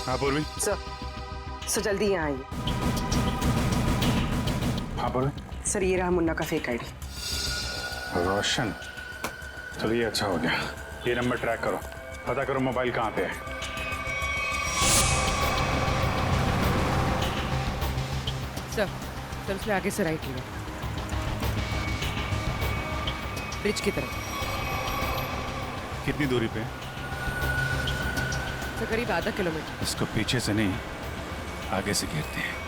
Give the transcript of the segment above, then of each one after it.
हाँ पूर्वी। सर जल्दी यहाँ आइए। हाँ पूर्वी। सर ये रहा मुन्ना का फेक आईडी। रोशन, चलो ये अच्छा हो गया। ये नंबर ट्रैक करो, पता करो मोबाइल कहाँ पे है। सर उसने आगे से राइट लिया, ब्रिज की तरफ। कितनी दूरी पे? सर करीब आधा किलोमीटर। इसको पीछे से नहीं, आगे से घेरते हैं।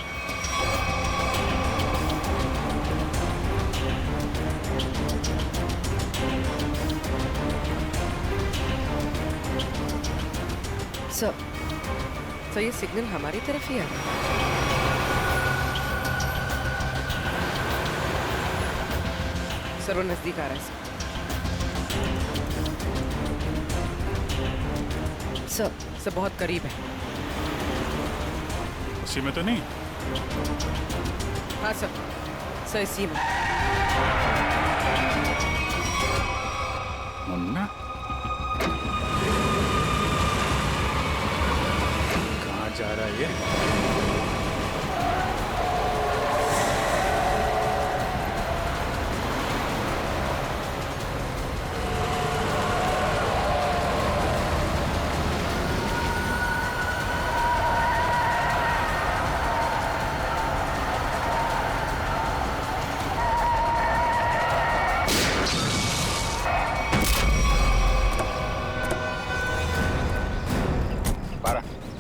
सर ये सिग्नल हमारी तरफ ही आ रहा है। सर वो नजदीक आ रहा है। सर बहुत करीब है। उसी में तो नहीं? हाँ सर इसी में। मुन्ना कहाँ जा रहा है ये?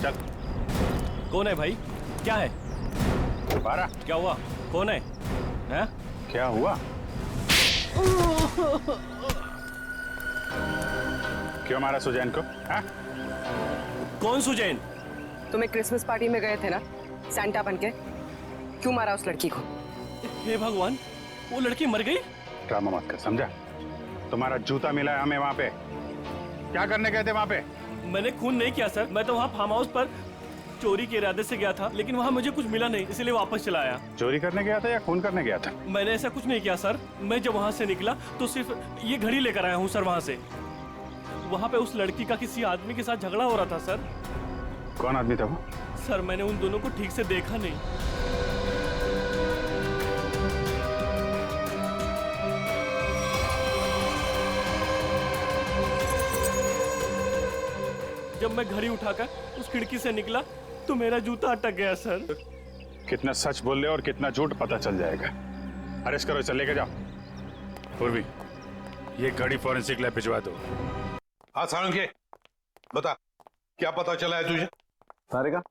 चल। कौन है भाई? क्या है? बारा, क्या हुआ? कौन है? हैं? क्या हुआ? क्यों मारा सुजैन को? हाँ? कौन सुजैन? तुम्हें क्रिसमस पार्टी में गए थे ना सैंटा बन के, क्यों मारा उस लड़की को? हे भगवान, वो लड़की मर गई? ड्रामा मत कर, समझा? तुम्हारा जूता मिला है हमें वहां पे। क्या करने गए थे वहां पे? मैंने खून नहीं किया सर, मैं तो वहाँ फार्म हाउस पर चोरी के इरादे से गया था, लेकिन वहाँ मुझे कुछ मिला नहीं, इसलिए वापस चला आया। चोरी करने गया था या खून करने गया था? मैंने ऐसा कुछ नहीं किया सर। मैं जब वहाँ से निकला तो सिर्फ ये घड़ी लेकर आया हूँ सर वहाँ से। वहाँ पे उस लड़की का किसी आदमी के साथ झगड़ा हो रहा था सर। कौन आदमी था वो? सर मैंने उन दोनों को ठीक से देखा नहीं। जब मैं घड़ी उठाकर उस खिड़की से निकला तो मेरा जूता अटक गया सर। कितना सच बोल रहे हो और कितना झूठ पता चल जाएगा। अरेस्ट करो, इसे लेके जाओ। पूर्वी, ये घड़ी फॉरेंसिक लैब भिजवा दो। हाँ सारंगे, बता क्या पता चला है तुझे? सारेगा?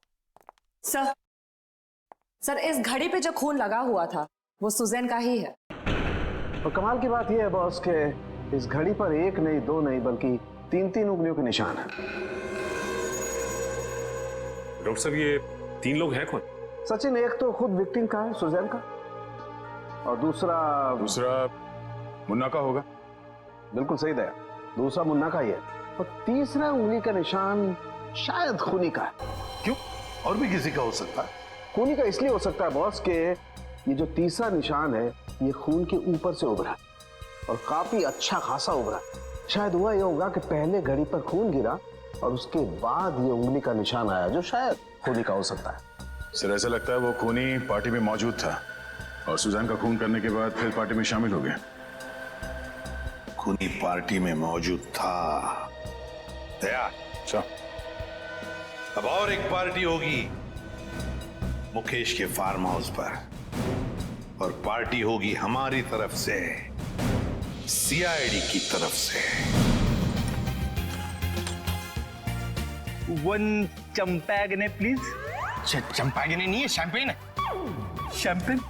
सर इस घड़ी पे जो खून लगा हुआ था वो सुजैन का ही है। और कमाल की बात यह है बॉस के इस घड़ी पर एक नहीं, दो नहीं, बल्कि तीन उंगलियों के निशान है। डॉक्टर साहब, ये 3 लोग हैं कौन? सचिन, एक तो खुद विक्टिम का है, सुजैन का, और दूसरा मुन्ना का होगा। बिल्कुल सही दया, दूसरा मुन्ना का ही है, और तीसरा उंगली का निशान शायद खूनी का है। क्यों? और भी किसी का हो सकता है? खूनी का इसलिए हो सकता है बॉस के ये जो तीसरा निशान है ये खून के ऊपर से उभरा और काफी अच्छा खासा उभरा। शायद हुआ यह होगा कि पहले घड़ी पर खून गिरा और उसके बाद ये उंगली का निशान आया, जो शायद खूनी का हो सकता है। सर ऐसा लगता है वो खूनी पार्टी में मौजूद था और सुजैन का खून करने के बाद फिर पार्टी में शामिल हो गया। खूनी पार्टी में मौजूद था। दया, अच्छा, अब और एक पार्टी होगी मुकेश के फार्म हाउस पर, और पार्टी होगी हमारी तरफ से, सीआईडी की तरफ से। 1 चंपागने प्लीज। चंपागने नहीं है, शैंपेन है। शैंपेन।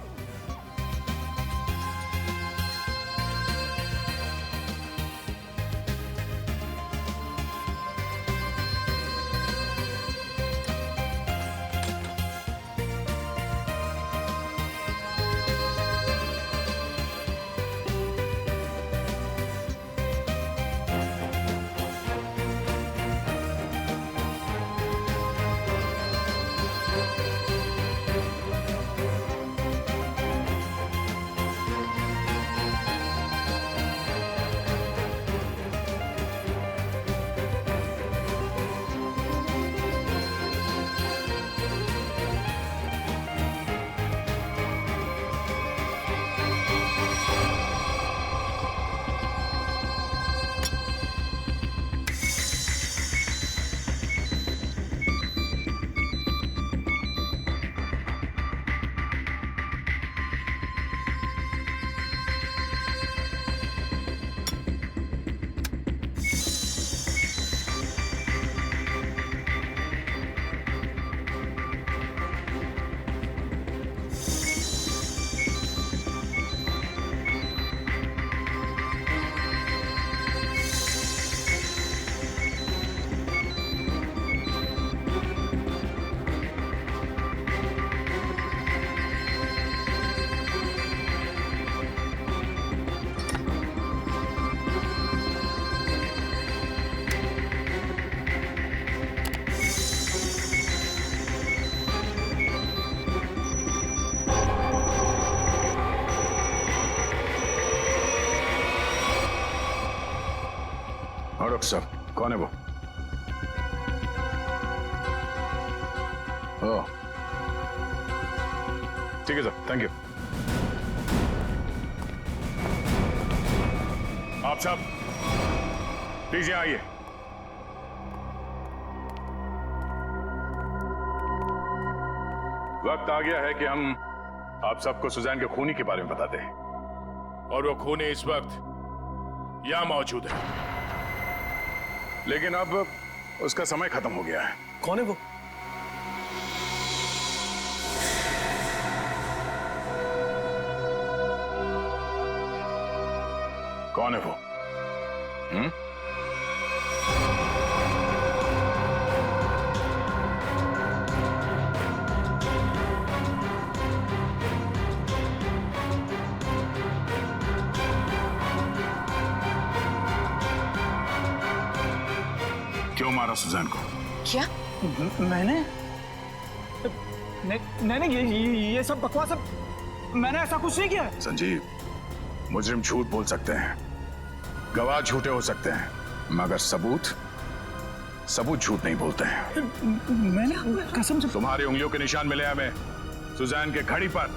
कौन है वो? ओह, ठीक है सर, थैंक यू। आप सब प्लीज यहाँ आइए। वक्त आ गया है कि हम आप सबको सुजैन के खूनी के बारे में बताते हैं। और वो खूनी इस वक्त यहां मौजूद है। लेकिन अब उसका समय खत्म हो गया है। कौन है वो? कौन है वो? क्यों मारा सुजैन को? क्या? मैंने नहीं ये सब बकवास। मैंने ऐसा कुछ नहीं किया है। संजीव, मुजरिम झूठ बोल सकते हैं, गवाह झूठे हो सकते हैं, मगर सबूत झूठ नहीं बोलते हैं। मैंने कसम से। तुम्हारी उंगलियों के निशान मिले हमें सुजैन के घड़ी पर।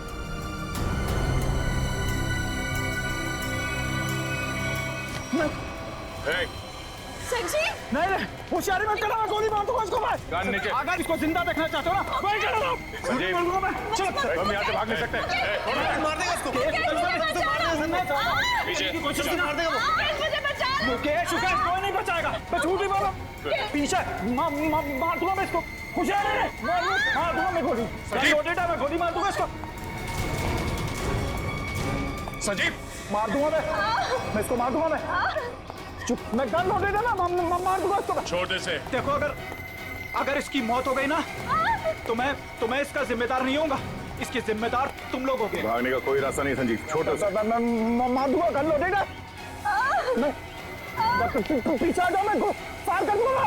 संजीव! नहीं, होशियारी मत करना, मैं गोली मार दूंगा इसको। मैं कान नीचे। अगर इसको जिंदा देखना चाहते हो ना, वही कर रहा हूं। संजीव, मार दूंगा मैं। चल, हम यहाँ से भाग नहीं सकते। मार देगा इसको। पीछे की कोशिश मार देगा वो। मुकेश, कोई नहीं बचाएगा। मैं झूठ ही बोला। पीछे मार दूंगा मैं इसको। होशियारी है, मार दूंगा मैं गोली। लोडेड है, मैं गोली मार दूंगा इसको। संजीव, मार दूंगा मैं इसको मार दूंगा मैं। चुप, मैं गन लोडेड है ना, मार दूंगा इसको। छोड़ दे से। देखो, अगर इसकी मौत हो गई ना, तो मैं इसका जिम्मेदार नहीं होऊंगा। इसके जिम्मेदार तुम लोग होगे। भागने का कोई रास्ता नहीं संजीव, छोड़ दो। मैं मार दूंगा, गन लोडेड है। मैं पीछे आ जाओ, मैं फायर कर दूंगा।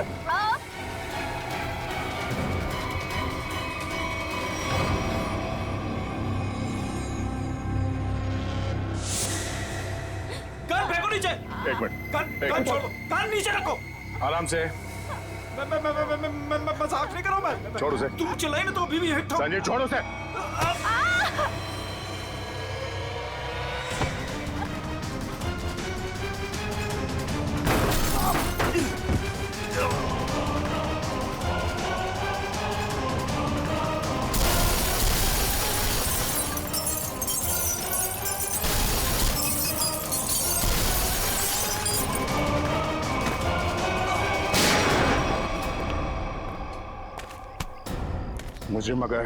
गन फेंको नीचे। एक मिनट, गन छोड़ो, गन नीचे रखो। आराम से। मैं मजाक नहीं कर रहा हूं। मैं छोड़ उसे। तुम चलाई ना तो अभी भी हिट हो। संजीव, छोड़ उसे। मुजरिम अगर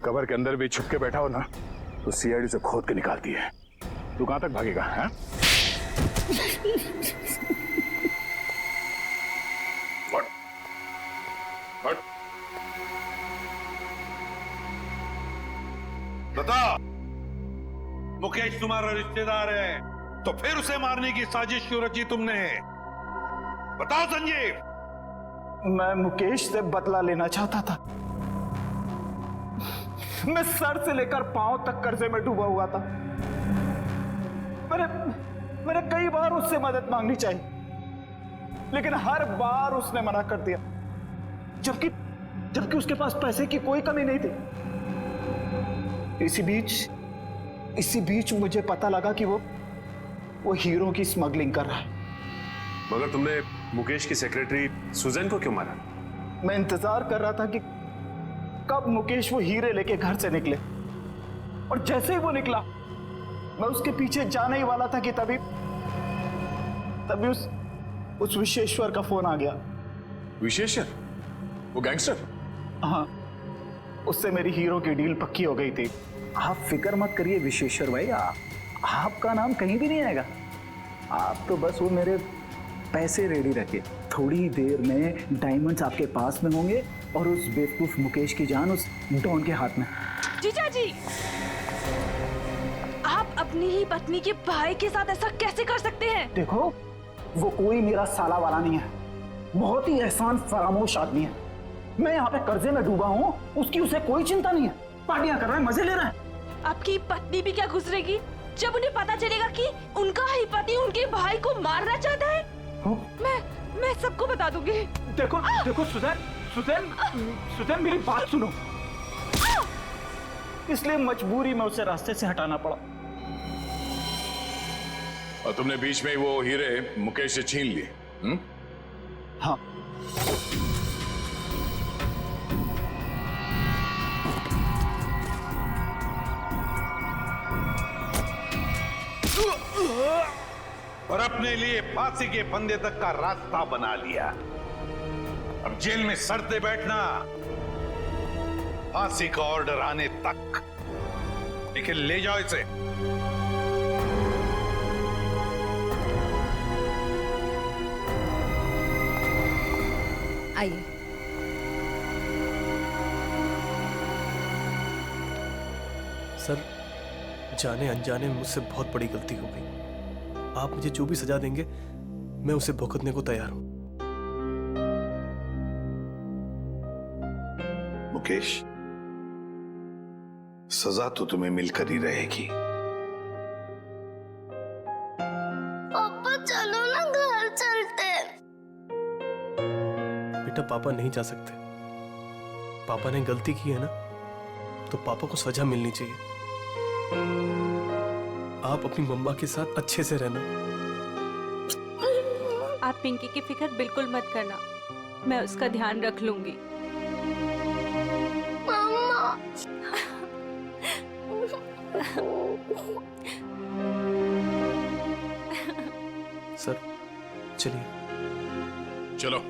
कवर के अंदर भी छुप के बैठा हो ना, तो सीआईडी से खोद के निकालती है। तू कहां तक भागेगा? हैं? हट, हट। बता, मुकेश तुम्हारा रिश्तेदार है, तो फिर उसे मारने की साजिश क्यों रची तुमने? बताओ संजीव। मैं मुकेश से बदला लेना चाहता था। मैं सर से लेकर पांव तक कर्जे में डूबा हुआ था। मैंने कई बार उससे मदद मांगनी चाहिए, लेकिन हर बार उसने मना कर दिया, जबकि उसके पास पैसे की कोई कमी नहीं थी। इसी बीच मुझे पता लगा कि वो हीरो की स्मगलिंग कर रहा है। मगर तुमने मुकेश की सेक्रेटरी सुजैन को क्यों मारा? मैं इंतजार कर रहा था कि कब मुकेश वो हीरे लेके घर से निकले, और जैसे ही वो निकला, मैं उसके पीछे जाने ही वाला था कि तभी उस विशेश्वर का फोन आ गया। विशेश्वर? वो गैंगस्टर? हाँ, उससे मेरी हीरो की डील पक्की हो गई थी। आप फिक्र मत करिए विशेश्वर भाई, आपका नाम कहीं भी नहीं आएगा। आप तो बस वो मेरे पैसे रेडी रखे, थोड़ी देर में डायमंड्स आपके पास में होंगे और उस बेवकूफ मुकेश की जान उस डॉन के हाथ में। जीजा जी, आप अपनी ही पत्नी के भाई के साथ ऐसा कैसे कर सकते हैं? देखो, वो कोई मेरा साला वाला नहीं है, बहुत ही एहसान फरामोश आदमी है। मैं यहाँ पे कर्जे में डूबा हूँ, उसकी उसे कोई चिंता नहीं है, पार्टियां कर रहा है, मजे ले रहा है। आपकी पत्नी भी क्या गुजरेगी जब उन्हें पता चलेगा कि उनका ही पति उनके भाई को मारना चाहता है? मैं सबको बता दूंगी। देखो देखो सुजैन, सुजैन मेरी बात सुनो। इसलिए मजबूरी में उसे रास्ते से हटाना पड़ा। और तुमने बीच में ही वो हीरे मुकेश से छीन लिए? हाँ। और अपने लिए फांसी के फंदे तक का रास्ता बना लिया। अब जेल में सड़ते बैठना, फांसी का ऑर्डर आने तक। लेकिन ले जाओ इसे। आइए। सर, जाने अनजाने में मुझसे बहुत बड़ी गलती हो गई। आप मुझे जो भी सजा देंगे मैं उसे भुगतने को तैयार हूं। मुकेश, सजा तो तुम्हें मिलकर ही रहेगी। पापा चलो ना, घर चलते। बेटा, पापा नहीं जा सकते। पापा ने गलती की है ना, तो पापा को सजा मिलनी चाहिए। आप अपनी मम्मा के साथ अच्छे से रहना। आप पिंकी की फिक्र बिल्कुल मत करना, मैं उसका ध्यान रख लूंगी। मम्मा। सर, चलिए। चलो।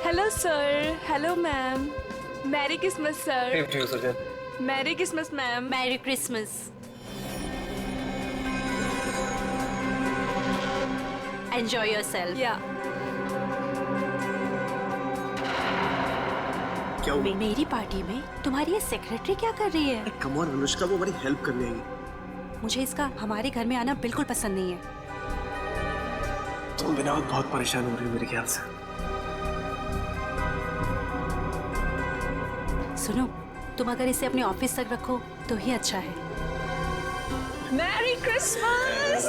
Hello sir, hello ma'am. Merry Christmas sir. Merry Christmas ma'am. Merry Christmas. Enjoy yourself. या क्या हुआ? मेरी पार्टी में तुम्हारी ये सेक्रेटरी क्या कर रही है? कम ऑन अनुष्का, वो हमारी हेल्प करने आई। मुझे इसका हमारे घर में आना बिल्कुल पसंद नहीं है। तुम बिना बहुत परेशान हो रही हो मेरे ख्याल से। सुनो, तुम अगर इसे अपने ऑफिस तक रखो तो ही अच्छा है। Merry Christmas.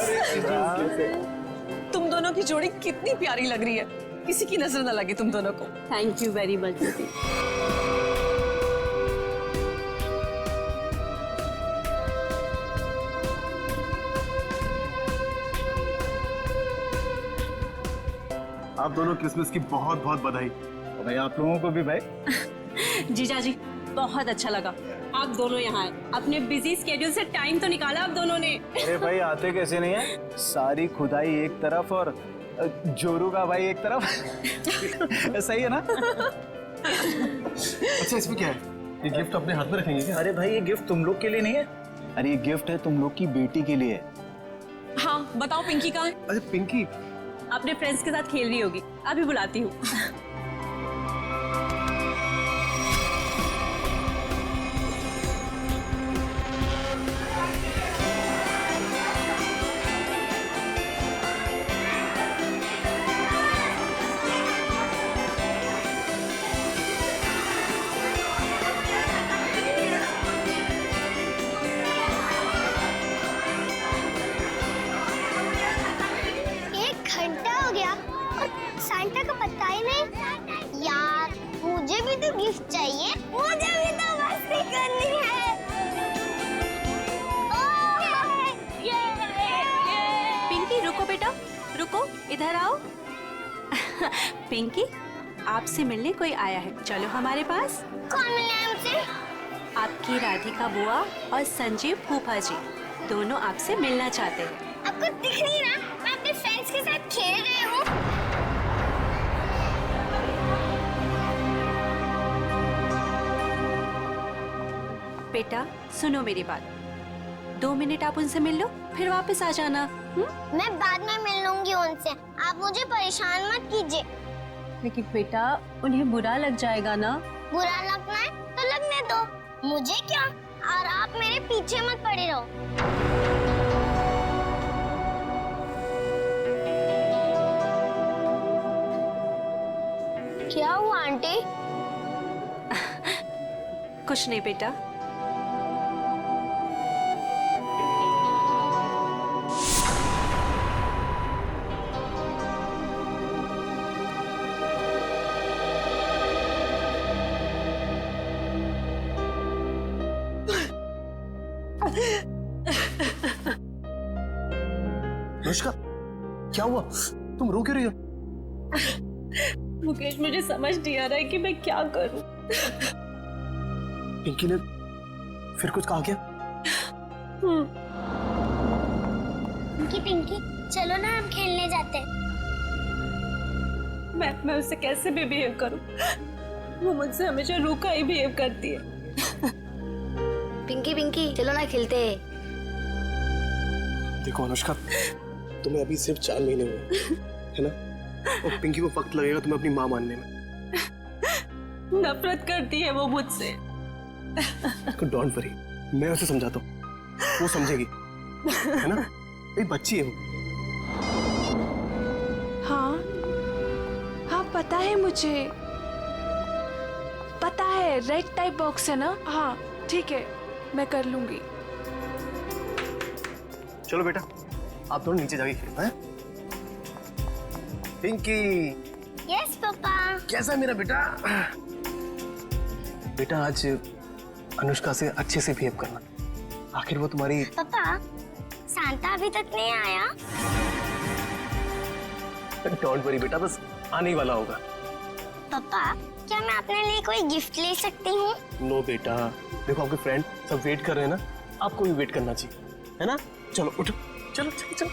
तुम दोनों की जोड़ी कितनी प्यारी लग रही है, किसी की नजर न लगे तुम दोनों को। थैंक यू वेरी मच दीदी। आप दोनों क्रिसमस की बहुत बहुत बधाई। और भाई आप लोगों को भी भाई। जीजा जी, बहुत अच्छा लगा आप दोनों यहाँ आए। अपने बिजी स्केड्यूल से टाइम तो निकाला आप दोनों ने। अरे भाई आते कैसे नहीं है? सारी खुदाई एक तरफ और जोरू का भाई एक तरफ। सही है ना? अच्छा, इसमें क्या है? ये गिफ्ट अपने हाथ में रखेंगे क्या? अरे भाई ये गिफ्ट तुम लोग के लिए नहीं है। अरे ये गिफ्ट है तुम लोग की बेटी के लिए। हाँ बताओ, पिंकी कहाँ है? अरे पिंकी अपने फ्रेंड्स के साथ खेल रही होगी, अभी बुलाती हूँ। सांता का पता ही नहीं पिंकी, आपसे मिलने कोई आया है, चलो हमारे पास। कौन मिला है मुझसे? आपकी राधिका बुआ और संजीव फूफा जी दोनों आपसे मिलना चाहते हैं। आपको दिख नहीं रहा मैं अपने फ्रेंड्स के साथ खेल रही हूँ। बेटा सुनो मेरी बात, 2 मिनट आप उनसे मिल लो, फिर वापस आ जाना। मैं बाद में मिल लूंगी उनसे, आप मुझे परेशान मत कीजिए। लेकिन बेटा उन्हें बुरा लग जाएगा ना। बुरा लगना है तो लगने दो, मुझे क्या। और आप मेरे पीछे मत पड़े रहो। क्या हुआ आंटी? कुछ नहीं बेटा। अनुष्का, क्या हुआ? तुम रो क्यों रही हो? मुकेश, मुझे समझ नहीं आ रहा है कि मैं क्या करूं। पिंकी ने फिर कुछ कहा क्या? पिंकी चलो ना, हम खेलने जाते हैं। मैं उससे कैसे भी बिहेव करूं? वो मुझसे हमेशा रूखा ही बिहेव करती है। पिंकी चलो ना खेलते हैं। देखो अनुष्का, तुम्हें अभी सिर्फ 4 महीने हुए है ना, और पिंकी को वक्त लगेगा तुम्हें अपनी माँ मानने में। नफरत करती है वो मुझसे। डोंट वरी, मैं उसे समझाता हूँ, वो समझेगी, है ना? एक बच्ची है वो। हाँ पता है मुझे, पता है, रेड टाइप बॉक्स है ना। हाँ ठीक है, मैं कर लूंगी। चलो बेटा, आप दोनों नीचे जाके खेलो, हैं? पिंकी। Yes papa. कैसा है मेरा बेटा? बेटा आज अनुष्का से अच्छे से बिहेव करना, आखिर वो तुम्हारी। पापा सांता अभी तक नहीं आया। डोंट वरी बेटा, बस आने ही वाला होगा। पापा क्या मैं अपने लिए कोई गिफ्ट ले सकती हूँ? नो बेटा, देखो आपके फ्रेंड सब वेट कर रहे हैं ना, आपको भी वेट करना चाहिए, है ना? चलो उठो, चलो चलो चलो।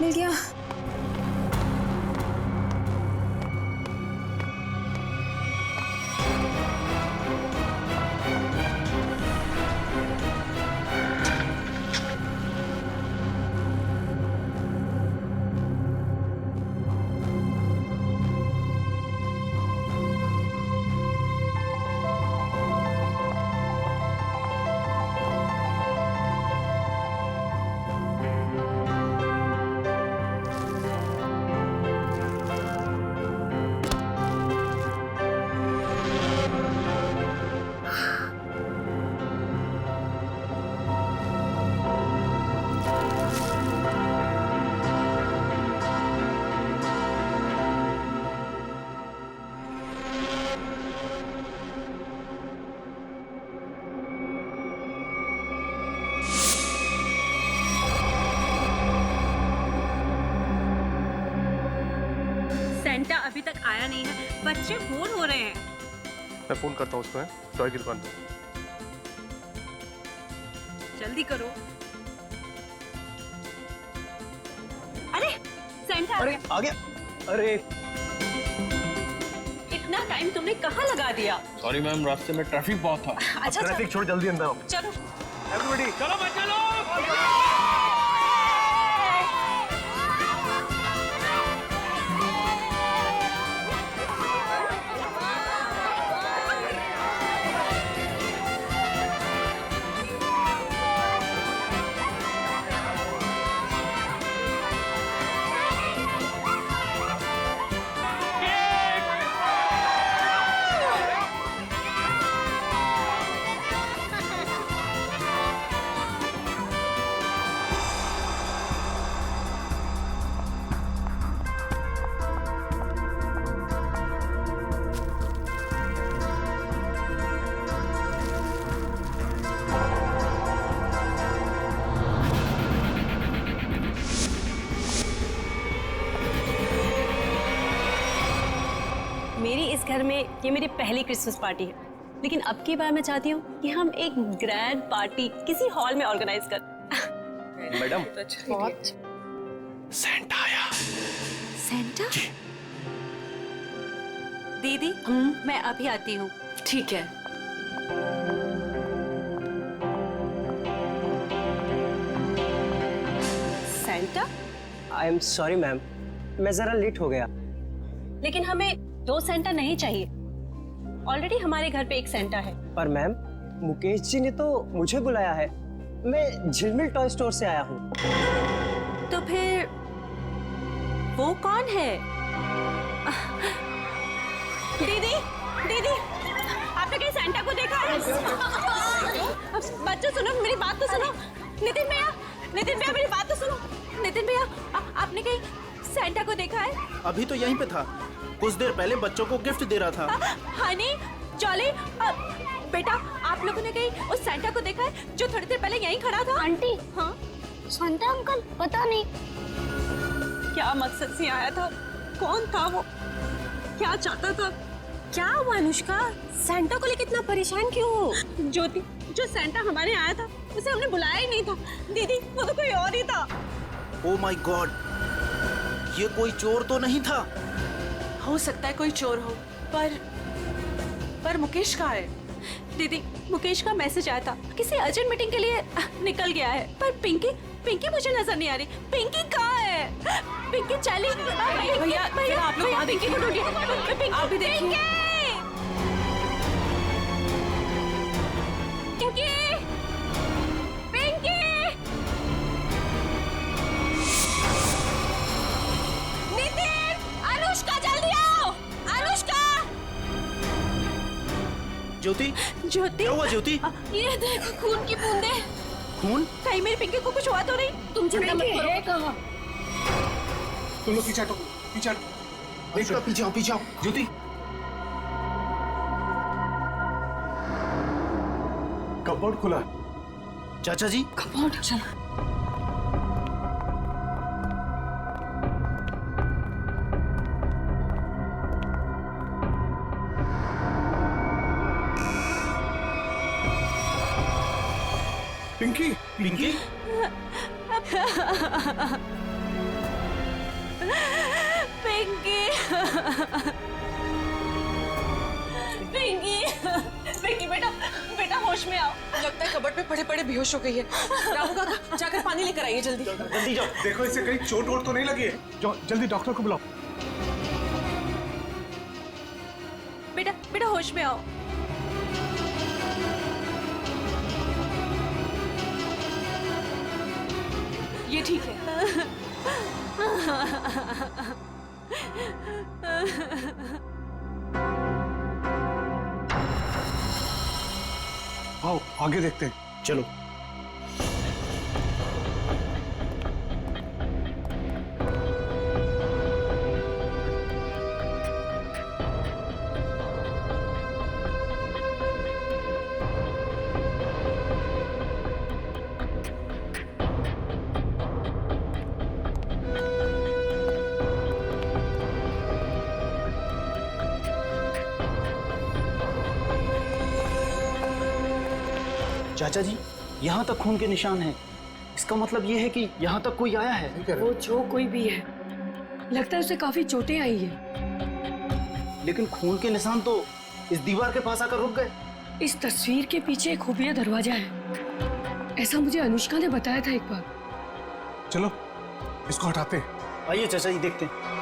मिल गया। अभी तक आया नहीं है। बच्चे बोर हो रहे हैं। मैं फोन करता हूँ उसको, टॉय की दुकान पे। जल्दी करो। अरे सेंटा आ गया। अरे इतना टाइम तुमने कहाँ लगा दिया? सॉरी मैम, रास्ते में ट्रैफिक बहुत था। अच्छा ट्रैफिक छोड़ जल्दी अंदर आओ। चलो एवरीबॉडी चलो बच्चे लोग। मेरी इस घर में ये मेरी पहली क्रिसमस पार्टी है, लेकिन अब की बार मैं चाहती हूँ कि हम एक ग्रैंड पार्टी किसी हॉल में ऑर्गेनाइज कर। मैडम, बहुत सेंटा आया। सेंटा? दीदी, मैं अभी आती हूँ। ठीक है। Santa? I am sorry ma'am, मैं जरा लेट हो गया। लेकिन हमें 2 सेंटा नहीं चाहिए। ऑलरेडी हमारे घर पे एक सेंटा है। पर मैम, मुकेश जी ने तो मुझे बुलाया है। मैं झिलमिल टॉय स्टोर से आया हूँ। तो फिर वो कौन है? दीदी, दीदी, आपने कहीं सेंटा को देखा है? बच्चों सुनो, मेरी बात तो सुनो। नितिन भैया, मेरी बात तो सुनो। नितिन भैया, आपने कहीं सेंटा को देखा है? अभी तो यहीं पे था, कुछ देर पहले बच्चों को गिफ्ट दे रहा था। हनी, जॉली, बेटा, आप लोगों ने कहीं उस सेंटा को देखा है जो थोड़ी देर पहले यहीं खड़ा था? आंटी, हाँ, शांता अंकल, पता नहीं क्या मकसद से आया था, कौन था वो, क्या चाहता था? क्या हुआ अनुष्का, सेंटा को लेकर इतना परेशान क्यों हो? ज्योति, जो सेंटा हमारे आया था उसे हमने बुलाया ही नहीं था। दीदी, वो तो कोई और ही था। ओ माय गॉड, ये कोई चोर तो नहीं था? हो सकता है कोई चोर हो, पर मुकेश कहाँ है? दीदी, मुकेश का मैसेज आया था, किसी अर्जेंट मीटिंग के लिए निकल गया है। पर पिंकी मुझे नजर नहीं आ रही। पिंकी कहाँ है? पिंकी चली। भैया, आप लोग पिंकी को ढूंढिए। आप भी देखिए। पिंकी! नितिन, अनुष्का जल्दी आओ। अनुष्का! ज्योति, ज्योति, क्या हुआ ज्योति? ये देखो, खून की बूंदें। खून? कहीं मेरी पिंकी को कुछ हुआ तो नहीं? तुम चिंता मत करो। तुम लोग पीछे हटो, पीछे हटो। पीछे आओ ज्योति। कपबोर्ड खुला। चाचा जी, कपबोर्ड, चलो। पिंकी, पिंकी? पिंकी, पिंकी बेटा होश में आओ। लगता है कबर्ड पे पड़े पड़े बेहोश हो गई है। रामू काका, जाकर पानी लेकर आइए जल्दी। जल्दी जाओ। देखो इसे कहीं चोट वोट तो नहीं लगी है। जाओ जल्दी डॉक्टर को बुलाओ। बेटा होश में आओ। ये ठीक है। आओ आगे देखते हैं। चलो। चाचा जी, यहाँ तक खून के निशान हैं। इसका मतलब ये है कि यहाँ तक कोई आया है। वो जो कोई भी है, लगता है उसे काफी चोटें आई है। लेकिन खून के निशान तो इस दीवार के पास आकर रुक गए। इस तस्वीर के पीछे एक खुफिया दरवाजा है, ऐसा मुझे अनुष्का ने बताया था एक बार। चलो इसको हटाते हैं। आइए चाचा जी, देखते हैं।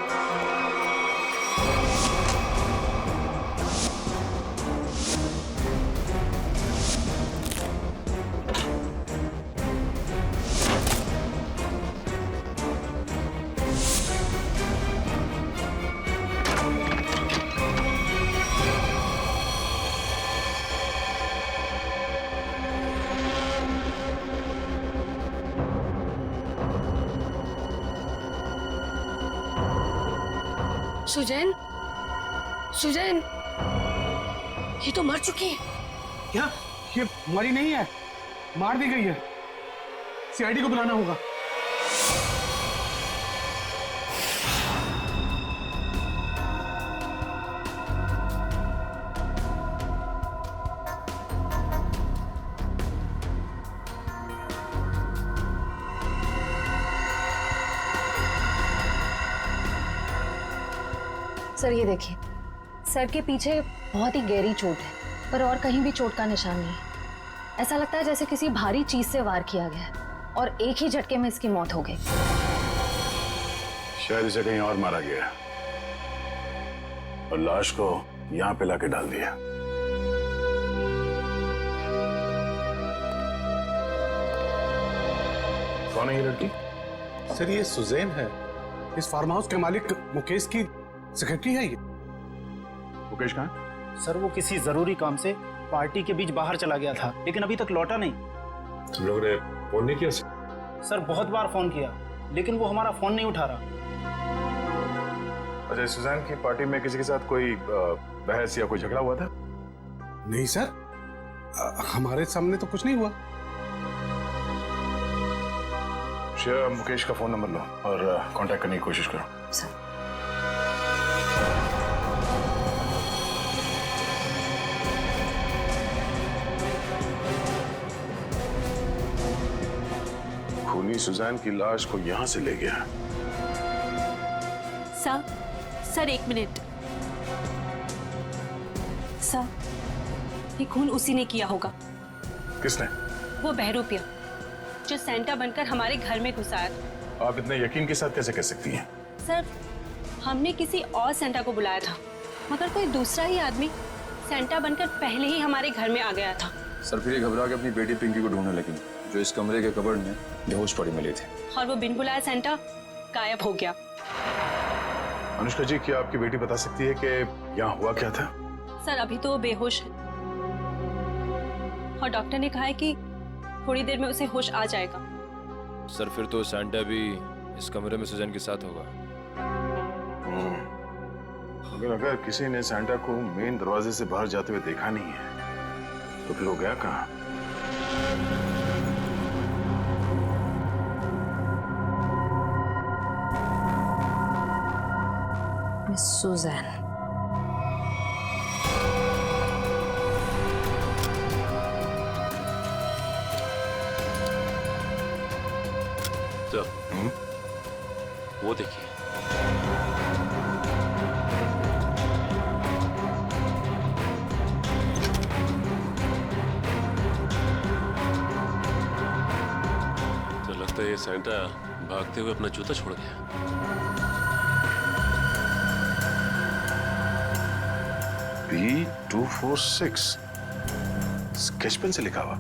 सुजैन, सुजैन, ये तो मर चुकी है। क्या? ये मरी नहीं है, मार दी गई है। सीआईडी को बुलाना होगा। सर ये देखिए, सर के पीछे बहुत ही गहरी चोट है, पर और कहीं भी चोट का निशान नहीं है। ऐसा लगता है जैसे किसी भारी चीज से वार किया गया है और एक ही झटके में इसकी मौत हो गई। शायद इसे कहीं और मारा गया और लाश को यहाँ पे लाके डाल दिया। कौन है ये लड़की? सर ये सुजैन है, इस फार्म हाउस के मालिक मुकेश की सेक्रेटरी है। ये मुकेश कहाँ है? सर वो किसी जरूरी काम से पार्टी के बीच बाहर चला गया था, लेकिन अभी तक लौटा नहीं। तुम लोगों ने फोन नहीं किया? सर बहुत बार फोन किया, लेकिन वो हमारा फोन नहीं उठा रहा। अच्छा, सुजैन की पार्टी में किसी के साथ कोई बहस या कोई झगड़ा हुआ था? नहीं सर, हमारे सामने तो कुछ नहीं हुआ। श्रेया, मुकेश का फोन नंबर लो और कांटेक्ट करने की कोशिश करो। सर खूनी सुजैन की लाश को यहाँ से ले गया। सर एक मिनट। सर ये खून उसी ने किया होगा। किसने? वो बहरूपिया जो सेंटा बनकर हमारे घर में घुसा था। आप इतने यकीन के साथ कैसे कह सकती हैं? सर हमने किसी और सेंटा को बुलाया था, मगर कोई दूसरा ही आदमी सेंटा बनकर पहले ही हमारे घर में आ गया था। सर फिर ये घबरा के अपनी बेटी पिंकी को ढूंढने लगी, जो इस कमरे के कबर्ड में बेहोश पड़ी मिली थी। और वो बिन बुलाया सेंटा गायब हो गया। अनुष्का जी, क्या आपकी बेटी बता सकती है कि यहाँ हुआ क्या था? सर अभी तो वो बेहोश है और डॉक्टर ने कहा है कि थोड़ी देर में उसे होश आ जाएगा। सर फिर तो सैंटा भी इस कमरे में सुजैन के साथ होगा। अगर किसी ने सैंटा को मेन दरवाजे से बाहर जाते हुए देखा नहीं है तो फिर वो गया कहाँ? Miss Susan. तो वो देखिए। तो लगता है ये सैंटा भागते हुए अपना जूता छोड़ गया। B246 स्केच पेन से लिखा हुआ।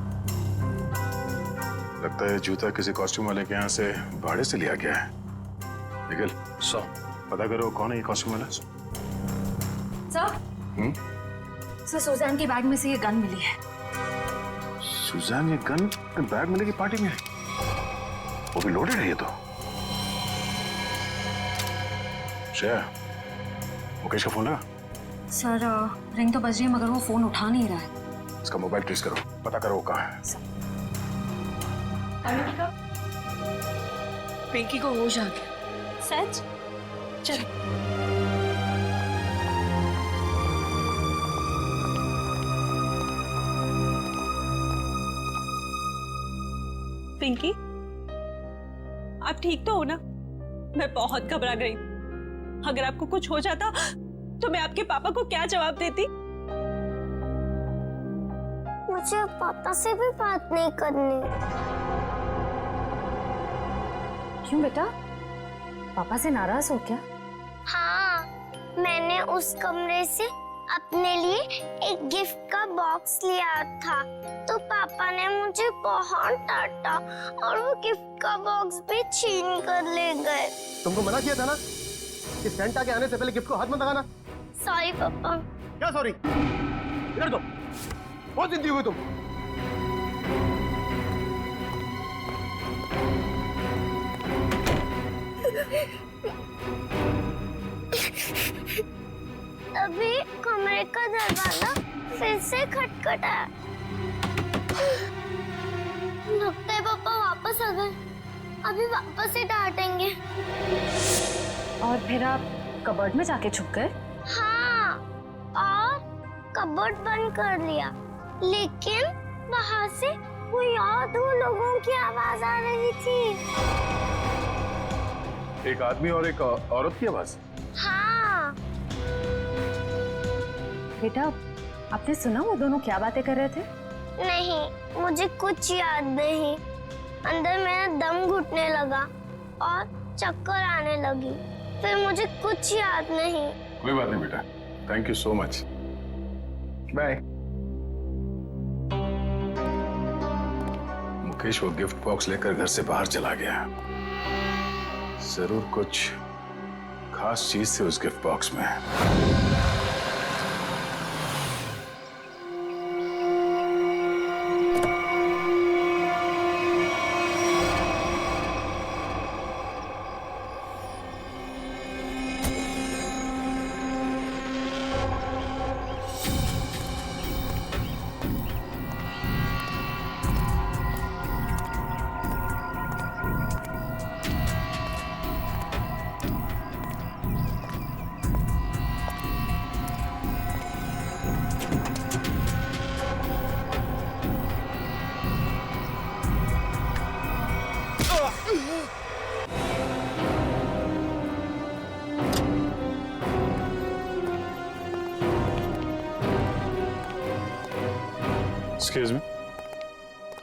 लगता है जूता किसी कॉस्ट्यूम वाले के यहाँ से भाड़े से लिया गया है। निखिल, पता करो कौन है ये कॉस्ट्यूम वाला। सर सुजैन के बैग में से ये गन मिली है। सुजैन ये गन बैग मिलेगी पार्टी में? वो भी लोडेड है ये तो। श्रेया, मुकेश का फोन लगा? सर रिंग तो बज रही है मगर वो फोन उठा नहीं रहा है। इसका मोबाइल ट्रेस करो, पता करो वो कहाँ है। पिंकी को होश आ गया। सच? चल। पिंकी, आप ठीक तो हो ना? मैं बहुत घबरा गई। अगर आपको कुछ हो जाता तो मैं आपके पापा को क्या जवाब देती? मुझे पापा से भी बात नहीं करनी। क्यों बेटा, पापा से नाराज हो क्या? हाँ, मैंने उस कमरे से अपने लिए एक गिफ्ट का बॉक्स लिया था, तो पापा ने मुझे बहुत डांटा और वो गिफ्ट का बॉक्स भी छीन कर ले गए। तुमको मना किया था ना कि सेंटा के आने से पहले गिफ्ट को हाथ मत लगाना। सॉरी पापा। क्या सॉरी? इधर दो। बहुत जिद्दी हुई तुम। अभी कमरे का दरवाजा फिर से खटखटाया। लगता है पापा वापस आ गए। अभी वापस से डांटेंगे। और फिर आप कबर्ड में जाके छुप गए? हाँ, और कबर्ड बंद कर लिया, लेकिन वहाँ से कोई और दो लोगों की आवाज आ रही थी। एक आदमी और एक औरत की आवाज? हाँ। बेटा, आपने सुना वो दोनों क्या बातें कर रहे थे? नहीं, मुझे कुछ याद नहीं। अंदर मेरा दम घुटने लगा और चक्कर आने लगी। फिर मुझे कुछ याद नहीं। कोई बात नहीं बेटा, thank you so much, bye. Mukesh वो गिफ्ट बॉक्स लेकर घर से बाहर चला गया। जरूर कुछ खास चीज थी उस गिफ्ट बॉक्स में। एक्सक्यूज मी,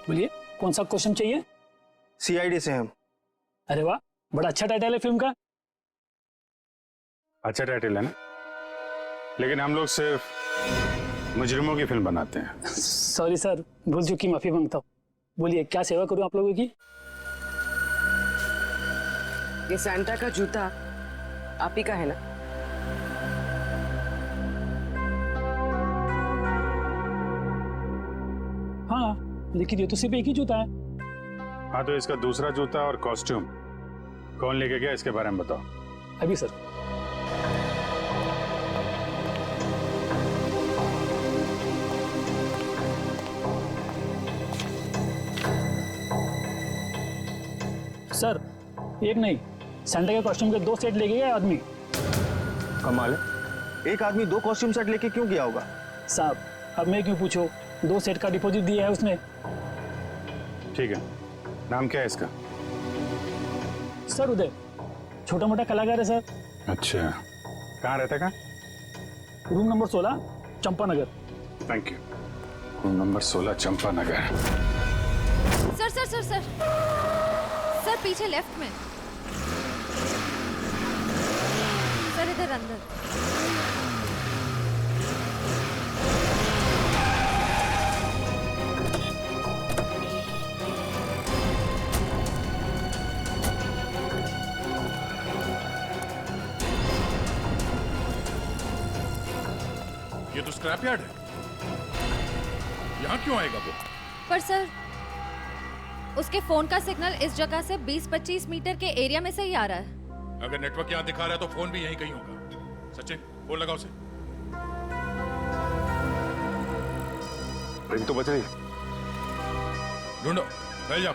बोलिए, कौन सा क्वेश्चन चाहिए? सीआईडी से हम। अरे वाह, बड़ा अच्छा टाइटल है फिल्म का। अच्छा टाइटल है ना, लेकिन हम लोग सिर्फ मुजरिमों की फिल्म बनाते हैं। सॉरी सर, भूल चुकी, माफी मांगता हूँ। बोलिए, क्या सेवा करूँ आप लोगों की? ये सैंटा का जूता आप ही का है ना? हाँ, लेकिन ये तो सिर्फ एक ही जूता है। हाँ, तो इसका दूसरा जूता और कॉस्ट्यूम कौन लेके गया, इसके बारे में बताओ। अभी सर। सर, एक नहीं, सैंटा के कॉस्ट्यूम के 2 सेट लेके गया आदमी। कमाल है, एक आदमी 2 कॉस्ट्यूम सेट लेके क्यों गया होगा? साहब, अब मैं क्यों पूछो, 2 सेट का डिपॉजिट दिया है उसने। ठीक है, नाम क्या है इसका? सर उदय, छोटा मोटा कलाकार है सर। अच्छा, कहाँ रहता है? Room number 16, Champa Nagar. Thank you. Room number 16, Champa Nagar. Sir sir sir sir sir, पीछे लेफ्ट में सर, इधर अंदर। ये तो स्क्रैप यार्ड है, यहाँ क्यों आएगा वो? पर सर, उसके फोन का सिग्नल इस जगह से 20-25 मीटर के एरिया में से ही आ रहा है। अगर नेटवर्क यहाँ दिखा रहा है तो फोन भी यहीं कहीं होगा। सचिन, फोन लगाओ उसे। रिंग तो बज रही। ढूंढो, फैल जाओ।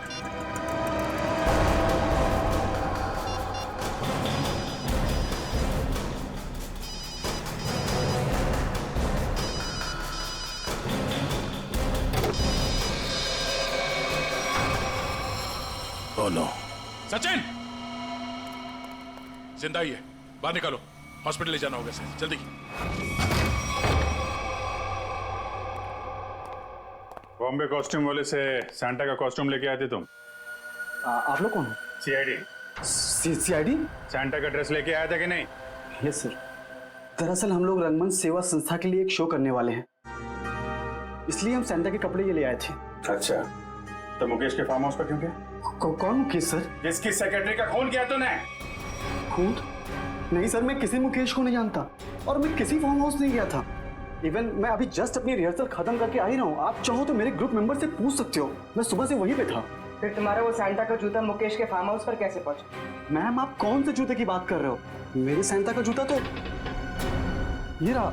सचिन जिंदा ही है, बाहर निकालो, हॉस्पिटल ले जाना होगा इसे, जल्दी। बॉम्बे कॉस्ट्यूम वाले से सैंटा का कॉस्ट्यूम लेके आए थे तुम? आप लोग कौन हो? सीआईडी। सीआईडी? सैंटा का ड्रेस लेके आया था कि नहीं? Yes sir. दरअसल हम लोग रंगमंच सेवा संस्था के लिए एक शो करने वाले हैं, इसलिए हम सैंटा के कपड़े ये ले आए थे। अच्छा, तो मुकेश के फार्म हाउस पर क्यों गया? कौन मुकेश सर? जिसकी सेक्रेटरी का खून किया तूने? खून? नहीं सर, मैं किसी मुकेश को नहीं जानता और मैं किसी फार्म हाउस नहीं गया था। इवन मैं अभी जस्ट अपनी रिहर्सल खत्म करके आ ही रहा हूँ। आप चाहो तो मेरे ग्रुप मेंबर से पूछ सकते हो, मैं सुबह से वहीं पे था। फिर तुम्हारा वो सैंटा का जूता मुकेश के फार्म हाउस पर कैसे पहुंचा? मैम, आप कौन से जूते की बात कर रहे हो? मेरे सैंटा का जूता तो ये रहा।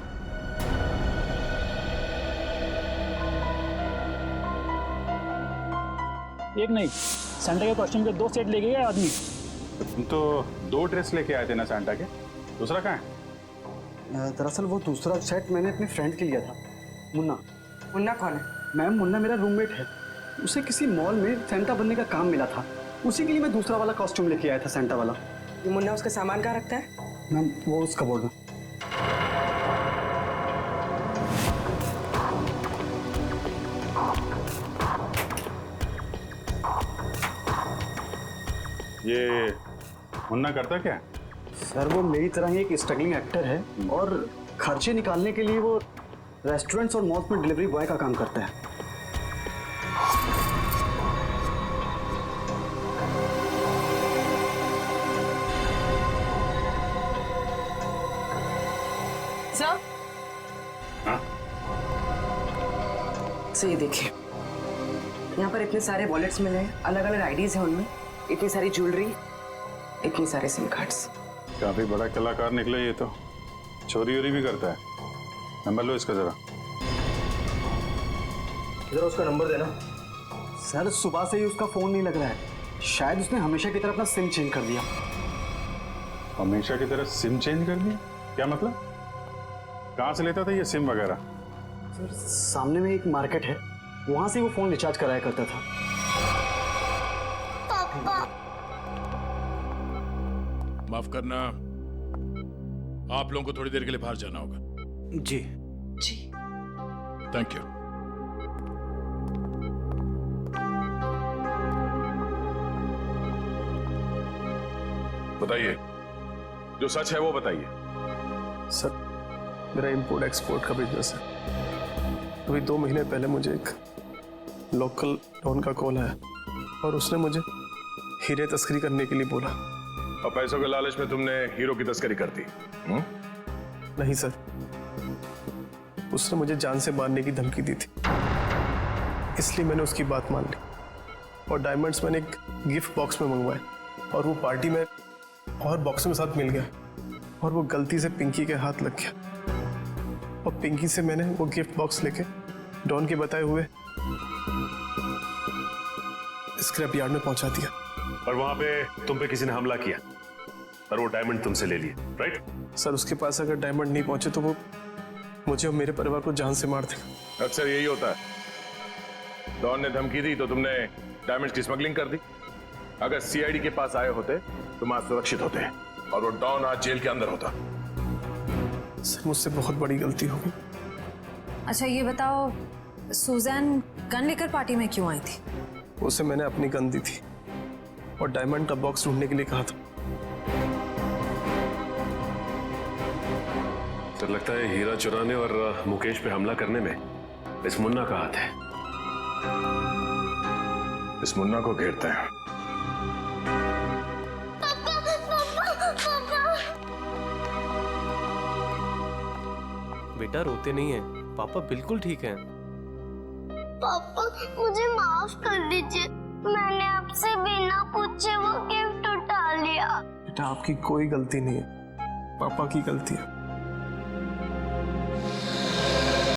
एक नहीं, सैंटा के कॉस्ट्यूम के 2 सेट लेके गए आदमी। तुम तो 2 ड्रेस लेके आए थे ना सैंटा के, दूसरा कहाँ है? दरअसल वो दूसरा सेट मैंने अपने फ्रेंड के लिया था, मुन्ना। मुन्ना कौन है? मैम, मुन्ना मेरा रूममेट है। उसे किसी मॉल में सैंटा बनने का काम मिला था, उसी के लिए मैं दूसरा वाला कॉस्ट्यूम लेके आया था सैंटा वाला। ये मुन्ना उसका सामान कहाँ रखता है? मैम, वो उसका बोर्ड में। ये मुन्ना करता क्या? सर, वो मेरी तरह ही एक स्ट्रगलिंग एक्टर है और खर्चे निकालने के लिए वो रेस्टोरेंट्स और मॉल्स में डिलीवरी बॉय का काम करता है। सर, ये देखिए, यहाँ पर इतने सारे वॉलेट्स मिले हैं, अलग अलग आईडीज हैं उनमें, इतनी सारी ज्वेलरी, इतने सारे सिम कार्ड्स। काफी बड़ा कलाकार निकला ये तो, चोरी वोरी भी करता है। नंबर लो इसका जरा। जरा उसका नंबर देना। सर, सुबह से ही उसका फोन नहीं लग रहा है, शायद उसने हमेशा की तरह अपना सिम चेंज कर दिया। हमेशा की तरह सिम चेंज कर दिया? क्या मतलब? कहाँ से लेता था ये सिम वगैरह? सर, सामने में एक मार्केट है, वहां से वो फोन रिचार्ज कराया करता था। माफ करना, आप लोगों को थोड़ी देर के लिए बाहर जाना होगा। जी जी, थैंक यू। बताइए, जो सच है वो बताइए। सर, मेरा इंपोर्ट एक्सपोर्ट का बिजनेस है। अभी 2 महीने पहले मुझे एक लोकल डॉन का कॉल आया और उसने मुझे हीरे तस्करी करने के लिए बोला। और पैसों के लालच में तुमने हीरो की तस्करी कर दी? नहीं सर, उसने मुझे जान से मारने की धमकी दी थी, इसलिए मैंने उसकी बात मान ली और डायमंड्स मैंने एक गिफ्ट बॉक्स में मंगवाए और वो पार्टी में और बॉक्स में साथ मिल गया और वो गलती से पिंकी के हाथ लग गया और पिंकी से मैंने वो गिफ्ट बॉक्स लेके डॉन के बताए हुए स्क्रैप यार्ड में पहुंचा दिया। और वहां पे तुम पे किसी ने हमला किया और वो डायमंड तुमसे ले लिए, राइट? सर, उसके पास अगर डायमंड नहीं पहुंचे तो वो मुझे और मेरे परिवार को जान से मार देगा। अक्सर यही होता है, डॉन ने धमकी दी तो तुमने डायमंड्स की स्मगलिंग कर दी। अगर सीआईडी के पास आए होते तुम आज सुरक्षित होते और वो डॉन आज जेल के अंदर होता। सर, मुझसे बहुत बड़ी गलती हो गई। अच्छा, ये बताओ, सुजैन गन लेकर पार्टी में क्यों आई थी? उसे मैंने अपनी गन दी थी और डायमंड का बॉक्स ढूंढने के लिए कहा था। तो लगता है हीरा चुराने और मुकेश पे हमला करने में इस मुन्ना का हाथ है। इस मुन्ना को घेरते हैं। बेटा, रोते नहीं है, पापा बिल्कुल ठीक हैं। पापा, मुझे माफ कर दीजिए, मैंने आपसे बिना पूछे वो गिफ्ट उठा लिया। बेटा, आपकी कोई गलती नहीं है, पापा की गलती है।